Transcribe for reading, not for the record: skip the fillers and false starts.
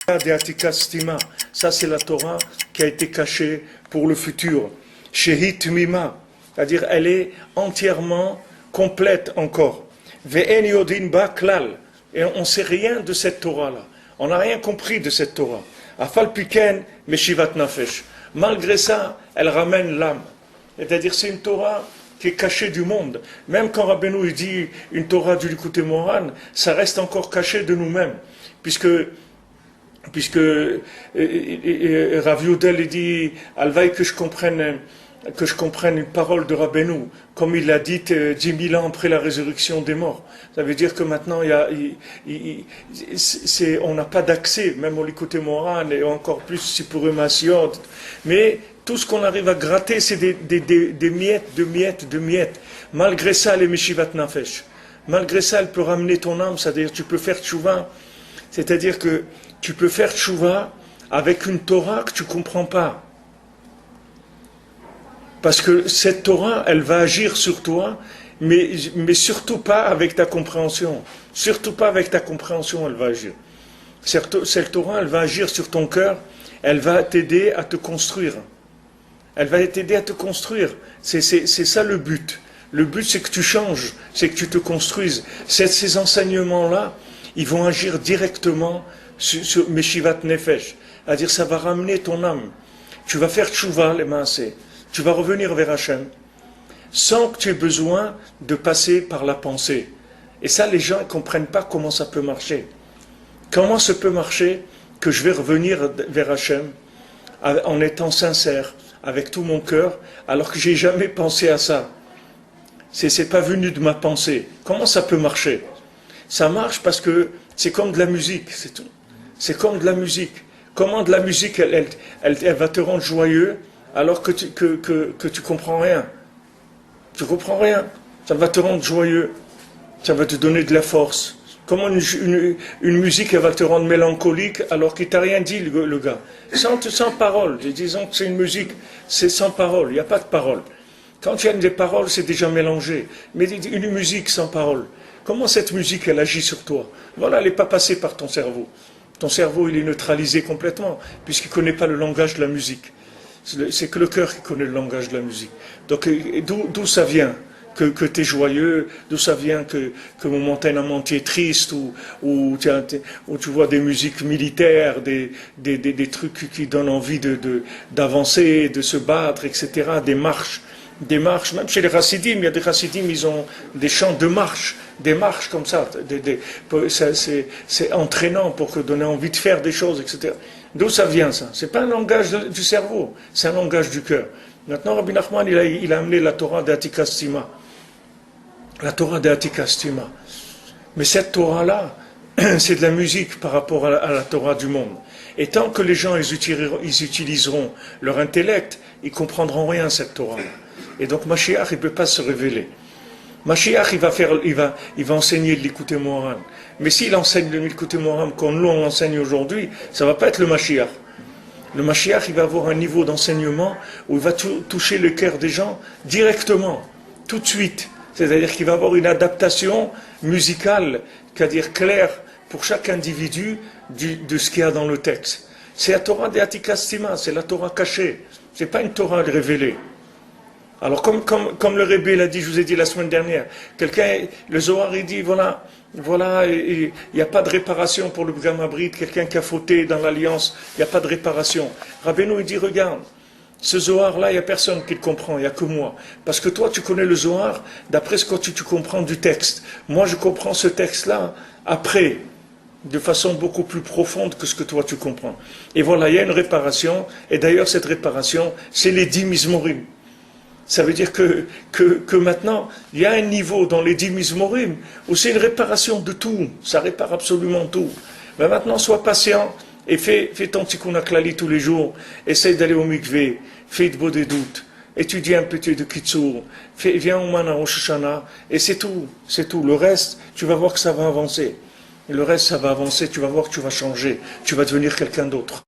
Ça, c'est la Torah qui a été cachée pour le futur. Shehit Mima, c'est-à-dire elle est entièrement complète encore. Ve'en yodin ba klal. Et on ne sait rien de cette Torah-là. On n'a rien compris de cette Torah. Afal piken meshivat nafesh. Malgré ça, elle ramène l'âme. C'est-à-dire c'est une Torah qui est cachée du monde. Même quand Rabbeinu dit une Torah du Likutei Moharan, ça reste encore caché de nous-mêmes. Puisque Rav Yudel dit Alvaï que je comprenne une parole de Rabbeinu, comme il l'a dit 10 000 ans après la résurrection des morts. Ça veut dire que maintenant, on n'a pas d'accès, même au Likutei Moharan, et encore plus Sipurei Maasiot. Mais tout ce qu'on arrive à gratter, c'est des miettes, de miettes. Malgré ça, les Meshivat Nafesh. Malgré ça, elle peut ramener ton âme, c'est-à-dire tu peux faire tchouva. C'est-à-dire que tu peux faire tchouva avec une Torah que tu ne comprends pas. Parce que cette Torah, elle va agir sur toi, mais surtout pas avec ta compréhension. Surtout pas avec ta compréhension, elle va agir. Cette Torah, elle va agir sur ton cœur, elle va t'aider à te construire. Elle va t'aider à te construire. C'est ça le but. Le but, c'est que tu changes, c'est que tu te construises. Ces enseignements-là, ils vont agir directement sur Meshivat Nefesh. C'est-à-dire, ça va ramener ton âme. Tu vas faire tchouva, les maaseh. Tu vas revenir vers Hachem, sans que tu aies besoin de passer par la pensée. Et ça, les gens ne comprennent pas comment ça peut marcher. Comment ça peut marcher que je vais revenir vers Hachem en étant sincère, avec tout mon cœur, alors que j'ai jamais pensé à ça. C'est pas venu de ma pensée. Comment ça peut marcher? Ça marche parce que c'est comme de la musique, c'est tout. C'est comme de la musique. Comment de la musique, elle va te rendre joyeux alors que tu comprends rien. Tu comprends rien. Ça va te rendre joyeux. Ça va te donner de la force. Comment une musique, elle va te rendre mélancolique alors qu'il t'a rien dit, le gars. Sans parole. Disons que c'est une musique, c'est sans parole. Il n'y a pas de parole. Quand il y a des paroles, c'est déjà mélangé. Mais une musique sans parole, comment cette musique, elle agit sur toi? Voilà, elle n'est pas passée par ton cerveau. Ton cerveau, il est neutralisé complètement, puisqu'il ne connaît pas le langage de la musique. C'est que le cœur qui connaît le langage de la musique. Donc, d'où ça vient que tu es joyeux, d'où ça vient que momentanément tu es triste, ou tu vois des musiques militaires, des trucs qui donnent envie d'avancer, de se battre, etc., des marches, même chez les Chassidim, il y a des Chassidim, ils ont des chants de marche, des marches comme ça, c'est entraînant pour donner envie de faire des choses, etc. D'où ça vient ça? C'est pas un langage du cerveau, c'est un langage du cœur. Maintenant, Rabbi Nachman, il a amené la Torah d'Atika Stima. La Torah d'Atika Stima. Mais cette Torah-là, c'est de la musique par rapport à la Torah du monde. Et tant que les gens ils utiliseront leur intellect, ils ne comprendront rien cette Torah. Et donc Mashiach, il ne peut pas se révéler. Mashiach, il va enseigner le Likutei Moharan. Mais s'il enseigne le Likutei Moharan comme nous on l'enseigne aujourd'hui, ça ne va pas être le Mashiach. Le Mashiach, il va avoir un niveau d'enseignement où il va toucher le cœur des gens directement, tout de suite. C'est-à-dire qu'il va avoir une adaptation musicale, c'est-à-dire claire pour chaque individu de ce qu'il y a dans le texte. C'est la Torah d'Atika Stima, c'est la Torah cachée. Ce n'est pas une Torah révélée. Alors comme le Rebbe l'a dit, je vous ai dit la semaine dernière, le Zohar il dit, voilà, il n'y a pas de réparation pour le Bgam Habrit, quelqu'un qui a fauté dans l'alliance, il n'y a pas de réparation. Rabbeinu il dit, regarde, ce Zohar-là, il n'y a personne qui le comprend, il n'y a que moi. Parce que toi, tu connais le Zohar d'après ce que tu comprends du texte. Moi, je comprends ce texte-là après, de façon beaucoup plus profonde que ce que toi tu comprends. Et voilà, il y a une réparation, et d'ailleurs cette réparation, c'est les 10 Mizmorim. Ça veut dire que maintenant, il y a un niveau dans les 10 Mizmorim où c'est une réparation de tout, ça répare absolument tout. Mais maintenant, sois patient et fais ton tikkun haklali tous les jours, essaye d'aller au mikvé, fais de des doutes, étudie un petit de Kitsur, viens au Man à Rosh Hashanah, et c'est tout. Le reste, tu vas voir que ça va avancer. Et le reste, ça va avancer, tu vas voir que tu vas changer, tu vas devenir quelqu'un d'autre.